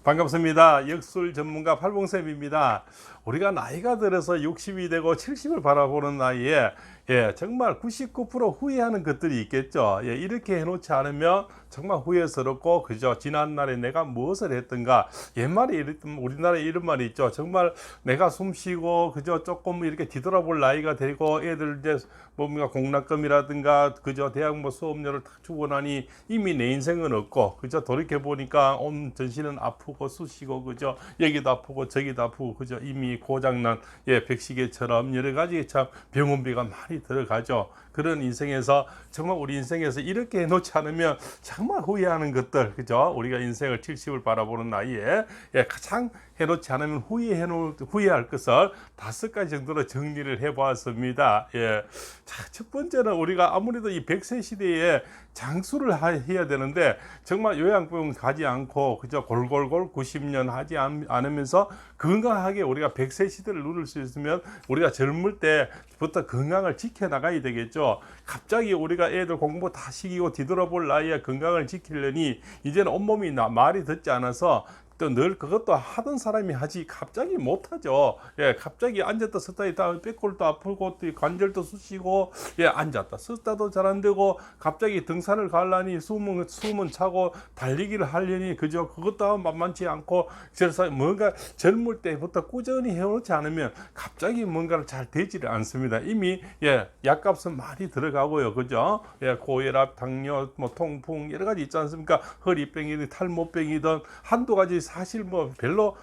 반갑습니다. 역술 전문가 팔봉쌤입니다. 우리가 나이가 들어서 60이 되고 70을 바라보는 나이에 정말 99% 후회하는 것들이 있겠죠. 이렇게 해놓지 않으면 정말 후회스럽고 그죠. 지난날에 내가 무엇을 했던가. 옛말에 우리나라에 이런 말이 있죠. 정말 내가 숨쉬고 그죠. 조금 이렇게 뒤돌아볼 나이가 되고 애들 이제 뭔가 공락금이라든가 그죠. 대학 뭐 수업료를 다 주고 나니 이미 내 인생은 없고 그죠. 돌이켜 보니까 온 전신은 아프고 쑤시고 그죠. 여기도 아프고 저기도 아프고 그죠. 이미 고장난 백시계처럼 여러 가지 참 병원비가 많이 들어가죠. 그런 인생에서 정말 우리 인생에서 이렇게 해놓지 않으면 정말 후회하는 것들 그죠. 우리가 인생을 70을 바라보는 나이에 가장 해놓지 않으면 후회할 것을 5가지 정도로 정리를 해보았습니다. 자, 첫 번째는 우리가 아무래도 이 100세 시대에 장수를 해야 되는데 정말 요양병 가지 않고 그저 골골골 90년 하지 않으면서 건강하게 우리가 100세 시대를 누릴 수 있으면 우리가 젊을 때부터 건강을 지켜나가야 되겠죠. 갑자기 우리가 애들 공부 다 시키고 뒤돌아볼 나이에 건강을 지키려니 이제는 온몸이 말이 듣지 않아서 또 늘 그것도 하던 사람이 하지 갑자기 못하죠. 갑자기 앉았다 섰다 있다 빼골도 아프고 또 관절도 쑤시고 앉았다 섰다도 잘 안 되고 갑자기 등산을 가려니 숨은 차고 달리기를 하려니 그죠. 그것도 만만치 않고 그래서 뭔가 젊을 때부터 꾸준히 해오지 않으면 갑자기 뭔가를 잘 되지를 않습니다. 이미 약값은 많이 들어가고요. 그죠. 고혈압, 당뇨, 뭐 통풍 여러 가지 있지 않습니까? 허리병이든 탈모병이든 한두 가지 사실 뭐 별로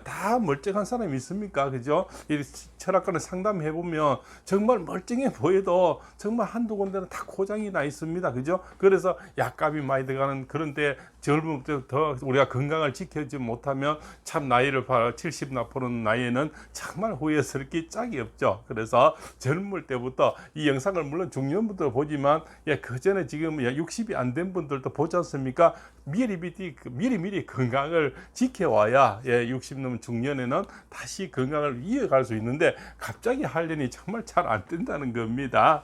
다 멀쩡한 사람이 있습니까? 그죠? 이 철학관에 상담해 보면 정말 멀쩡해 보여도 정말 한두 군데는 다 고장이 나 있습니다. 그죠? 그래서 약값이 많이 들어가는 그런데 젊을 때부터 우리가 건강을 지켜주지 못하면 참 나이를 70 나포는 나이에는 정말 후회스럽 게 짝이 없죠. 그래서 젊을 때부터 이 영상을 물론 중년부터 보지만 그 전에 지금 60이 안 된 분들도 보지 않습니까? 미리 건강을 지켜와야 60 넘은 중년에는 다시 건강을 이어갈 수 있는데 갑자기 하려니 정말 잘 안 된다는 겁니다.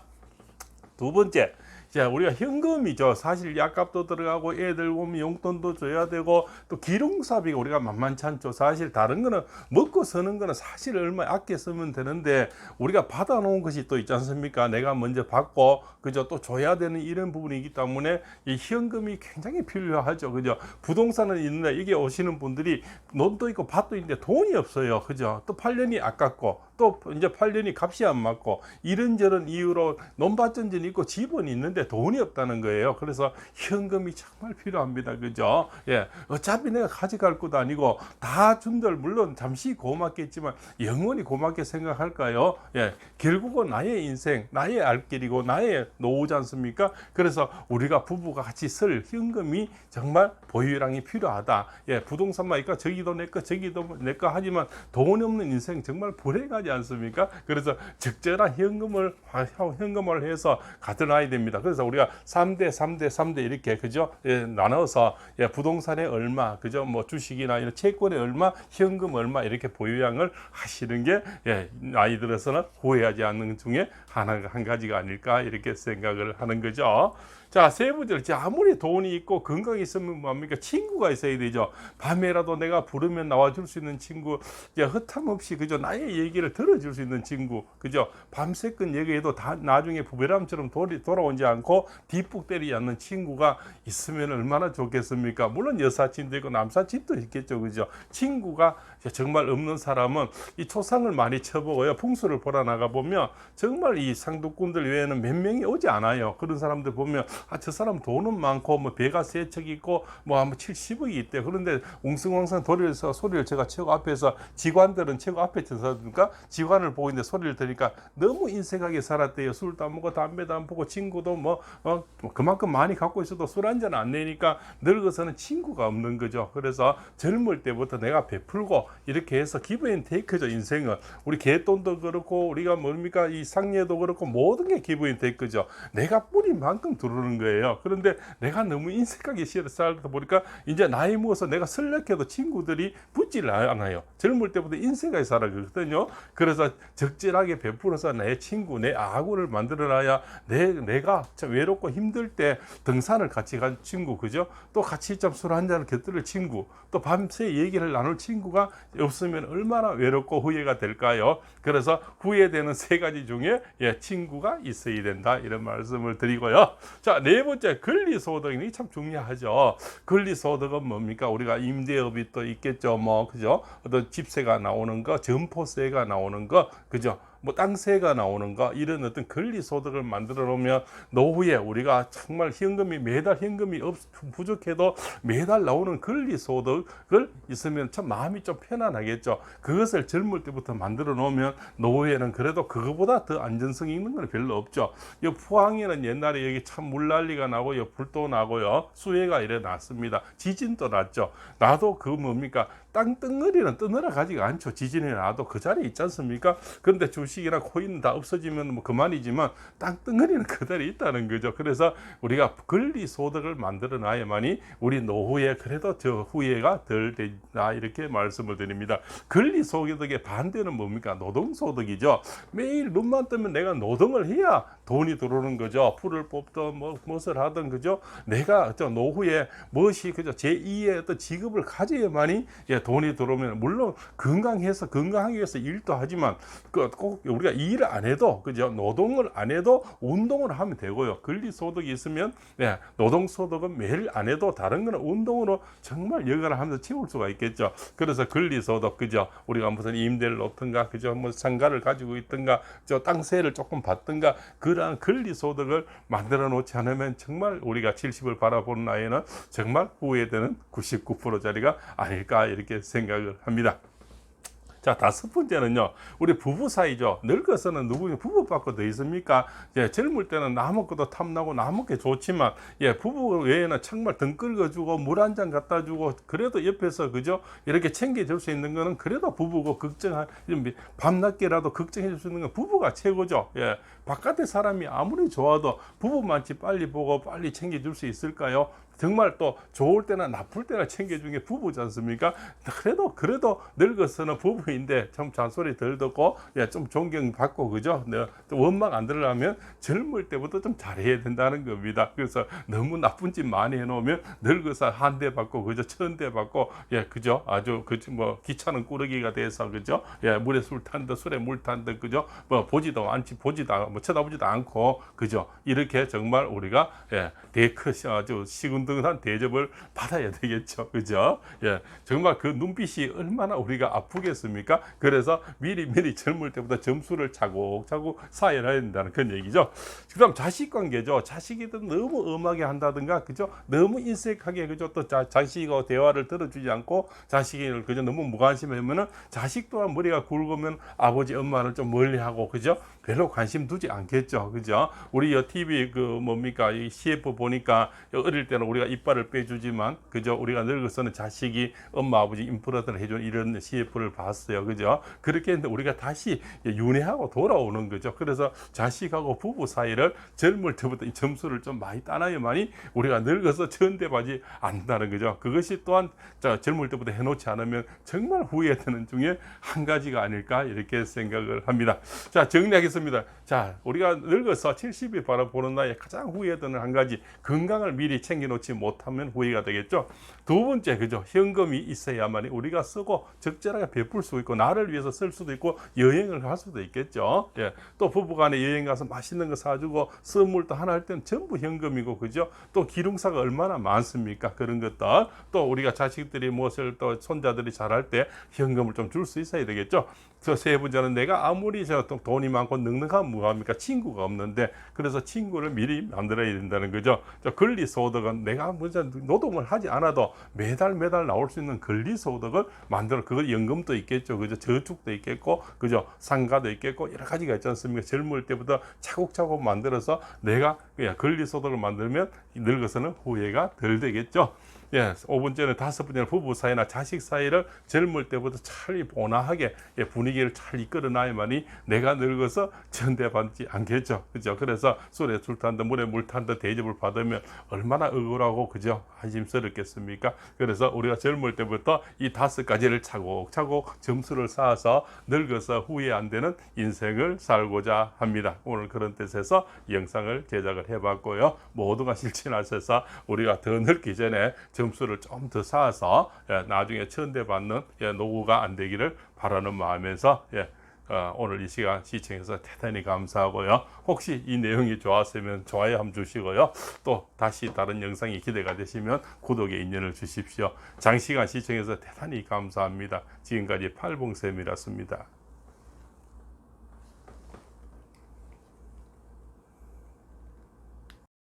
두 번째, 우리가 현금이죠. 사실 약값도 들어가고 애들 오면 용돈도 줘야 되고 또 기름사비가 우리가 만만치 않죠. 사실 다른 거는 먹고 쓰는 거는 사실 얼마 아껴 쓰면 되는데 우리가 받아놓은 것이 또 있지 않습니까? 내가 먼저 받고 그죠. 또 줘야 되는 이런 부분이기 때문에 이 현금이 굉장히 필요하죠. 그죠. 부동산은 있는데 이게 오시는 분들이 논도 있고 밭도 있는데 돈이 없어요. 그죠. 또 8년이 아깝고 또 이제 8년이 값이 안 맞고 이런저런 이유로 논밭전전이 있고 집은 있는데 돈이 없다는 거예요. 그래서 현금이 정말 필요합니다. 그죠? 어차피 내가 가져갈 것도 아니고 다 준들 물론 잠시 고맙겠지만 영원히 고맙게 생각할까요? 결국은 나의 인생, 나의 알길이고 나의 노후지 않습니까? 그래서 우리가 부부가 같이 쓸 현금이 정말 보유량이 필요하다. 부동산만 있까 저기도 내거 저기도 내거 하지만 돈 없는 인생 정말 불행하지 않습니까? 그래서 적절한 현금을 해서 가져놔야 됩니다. 그래서 우리가 3대 이렇게 그죠? 나눠서 부동산에 얼마, 그죠? 뭐 주식이나 이런 채권에 얼마, 현금 얼마 이렇게 보유량을 하시는 게 나이 들어서는 후회하지 않는 중에 한 가지가 아닐까 이렇게 생각을 하는 거죠. 자, 세 번째, 아무리 돈이 있고 건강이 있으면 뭡니까? 친구가 있어야 되죠. 밤에라도 내가 부르면 나와줄 수 있는 친구, 허탐없이 그죠? 나의 얘기를 들어줄 수 있는 친구, 그죠? 밤새껏 얘기해도 다 나중에 부배람처럼 돌아오지 않고 뒷북 때리지 않는 친구가 있으면 얼마나 좋겠습니까? 물론 여사친도 있고 남사친도 있겠죠, 그죠? 친구가 정말 없는 사람은 이 초상을 많이 쳐보고요. 풍수를 보러 나가 보면 정말 이 상도꾼들 외에는 몇 명이 오지 않아요. 그런 사람들 보면 저 사람 돈은 많고 뭐 배가 세 척 있고 뭐 아마 70억이 있대. 그런데 웅성웅성 소리를 제가 최고 앞에서 직관들은 최고 앞에 서니까 직관을 보고 있는데 소리를 들으니까 너무 인색하게 살았대요. 술도 안 먹고 담배도 안 피고 친구도 그만큼 많이 갖고 있어도 술 한 잔 안 내니까 늙어서는 친구가 없는 거죠. 그래서 젊을 때부터 내가 베풀고 이렇게 해서 기브 앤 테이크죠. 인생은 우리 개돈도 그렇고 우리가 뭡니까 이 상례도 그렇고 모든 게 기브 앤 테이크죠. 내가 뿌린 만큼 들어오는 들어오는 거예요. 그런데 내가 너무 인색하게 살다 보니까 이제 나이 먹어서 내가 설레게도 친구들이 붙질 않아요. 젊을 때부터 인색하게 살아거든요. 그래서 적절하게 베풀어서 내 친구, 내 아구를 만들어놔야 내가 참 외롭고 힘들 때 등산을 같이 간 친구, 그죠? 또 같이 좀 술 한 잔을 곁들일 친구, 또 밤새 얘기를 나눌 친구가 없으면 얼마나 외롭고 후회가 될까요? 그래서 후회되는 세 가지 중에 친구가 있어야 된다, 이런 말씀을 드리고요. 자, 네 번째, 권리소득이 참 중요하죠. 권리소득은 뭡니까? 우리가 임대업이 또 있겠죠. 뭐, 그죠? 어떤 집세가 나오는 거, 점포세가 나오는 거, 그죠? 뭐 땅세가 나오는 거, 이런 어떤 권리소득을 만들어 놓으면 노후에 우리가 정말 현금이 매달 현금이 부족해도 매달 나오는 권리소득을 있으면 참 마음이 좀 편안하겠죠. 그것을 젊을 때부터 만들어 놓으면 노후에는 그래도 그거보다 더 안전성이 있는 건 별로 없죠. 이 포항에는 옛날에 여기 참 물난리가 나고 불도 나고요, 수해가 일어났습니다. 지진도 났죠. 나도 그 뭡니까, 땅덩어리는 떠내려 가지가 않죠. 지진이 나도 그 자리에 있지 않습니까? 그런데 주식이나 코인은 다 없어지면 뭐 그만이지만 땅덩어리는 그대로 있다는 거죠. 그래서 우리가 권리소득을 만들어 놔야만이 우리 노후에 그래도 저 후회가 덜 된다, 이렇게 말씀을 드립니다. 권리소득의 반대는 뭡니까? 노동소득이죠. 매일 눈만 뜨면 내가 노동을 해야 돈이 들어오는 거죠. 풀을 뽑든 무엇을 하든, 그죠? 내가 저 노후에 무엇이, 그죠? 제2의 어떤 직업을 가져야만이 돈이 들어오면, 물론 건강하기 위해서 일도 하지만 꼭 우리가 일을 안 해도, 그죠? 노동을 안 해도 운동을 하면 되고요. 권리소득이 있으면 노동소득은 매일 안 해도 다른 거는 운동으로 정말 여가를 하면서 채울 수가 있겠죠. 그래서 권리소득, 그죠? 우리가 무슨 임대를 놓든가, 그죠? 뭐 상가를 가지고 있든가, 저 땅세를 조금 받든가, 그러한 권리소득을 만들어 놓지 않으면 정말 우리가 70을 바라보는 나이에는 정말 후회되는 99%짜리가 아닐까, 이렇게 생각을 합니다. 자, 다섯 번째는요, 우리 부부 사이죠. 늙어서는 누구 부부밖에 더 있습니까? 젊을 때는 나 먹고도 탐나고 나 먹기 좋지만, 부부 외에는 정말 등 긁어주고 물 한 잔 갖다 주고, 그래도 옆에서, 그죠? 이렇게 챙겨줄 수 있는 거는 그래도 부부고, 밤낮게라도 걱정해 줄 수 있는 건 부부가 최고죠. 바깥에 사람이 아무리 좋아도 부부만치 빨리 보고 빨리 챙겨줄 수 있을까요? 정말 또 좋을 때나 나쁠 때나 챙겨주는 게 부부지 않습니까? 그래도 늙어서는 부부인데 좀 잔소리 덜 듣고 좀 존경받고, 그죠? 원망 안 들으려면 젊을 때부터 좀 잘해야 된다는 겁니다. 그래서 너무 나쁜 짓 많이 해놓으면 늙어서 한 대 받고, 그죠? 1000대 받고, 그죠? 아주 뭐 귀찮은 꾸러기가 돼서, 그죠? 물에 술 탄다, 술에 물 탄다, 그죠? 뭐 보지도 뭐 쳐다보지도 않고, 그죠? 이렇게 정말 우리가 아주 시근둥한 대접을 받아야 되겠죠. 그죠? 정말 그 눈빛이 얼마나 우리가 아프겠습니까? 그래서 미리 젊을 때부터 점수를 차곡차곡 쌓아야 된다는 그런 얘기죠. 그다음 자식 관계죠. 자식이든 너무 엄하게 한다든가, 그죠? 너무 인색하게, 그죠? 또 자식하고 대화를 들어주지 않고 자식을 그저 너무 무관심하면은 자식 또한 머리가 굵으면 아버지 엄마를 좀 멀리하고, 그죠? 별로 관심 두지 않겠죠. 그죠? 우리 TV 이 CF 보니까 어릴 때는 우리가 이빨을 빼주지만, 그죠? 우리가 늙어서는 자식이 엄마 아버지 임플란트를 해준 이런 CF를 봤어요. 그죠? 그렇게 했는데 우리가 다시 윤회하고 돌아오는 거죠. 그래서 자식하고 부부 사이를 젊을 때부터 이 점수를 좀 많이 따놔야만이 우리가 늙어서 전대받지 않는다는 거죠. 그것이 또한 젊을 때부터 해놓지 않으면 정말 후회되는 중에 한 가지가 아닐까, 이렇게 생각을 합니다. 자, 정리하겠습니다. 자, 우리가 늙어서 70이 바라보는 나이에 가장 후회되는 한 가지, 건강을 미리 챙겨놓지 못하면 후회가 되겠죠. 두 번째, 그죠? 현금이 있어야만 우리가 쓰고 적절하게 베풀 수 있고, 나를 위해서 쓸 수도 있고, 여행을 갈 수도 있겠죠. 또 부부간에 여행 가서 맛있는 거 사주고 선물도 하나 할 때는 전부 현금이고, 그죠? 또 기름사가 얼마나 많습니까? 그런 것들. 또 우리가 자식들이 무엇을, 또 손자들이 잘할 때 현금을 좀 줄 수 있어야 되겠죠. 세 번째는 내가 아무리 돈이 많고 넉넉하면 뭐합니까? 친구가 없는데, 그래서 친구를 미리 만들어야 된다는 거죠. 권리소득은 내가 노동을 하지 않아도 매달 나올 수 있는 권리소득을 만들어, 그걸 연금도 있겠죠. 그죠? 저축도 있겠고, 그죠? 상가도 있겠고, 여러 가지가 있지 않습니까? 젊을 때부터 차곡차곡 만들어서 내가 권리소득을 만들면 늙어서는 후회가 덜 되겠죠. 예, 5번째는 5번째는 부부 사이나 자식 사이를 젊을 때부터 잘 온화하게 예, 분위기를 잘 이끌어놔야만이 내가 늙어서 전대받지 않겠죠. 그죠? 그래서 술에 술 탄 듯 물에 물 탄 듯 대접을 받으면 얼마나 억울하고 그죠? 한심스럽겠습니까? 그래서 우리가 젊을 때부터 이 5가지를 차곡차곡 점수를 쌓아서 늙어서 후회 안 되는 인생을 살고자 합니다. 오늘 그런 뜻에서 영상을 제작을 해봤고요. 모두가 실천하셔서 우리가 더 늙기 전에 점수를 좀 더 쌓아서 나중에 천대받는 노후가 안 되기를 바라는 마음에서 오늘 이 시간 시청해서 대단히 감사하고요. 혹시 이 내용이 좋았으면 좋아요 한번 주시고요. 또 다시 다른 영상이 기대가 되시면 구독에 인연을 주십시오. 장시간 시청해서 대단히 감사합니다. 지금까지 팔봉쌤이었습니다.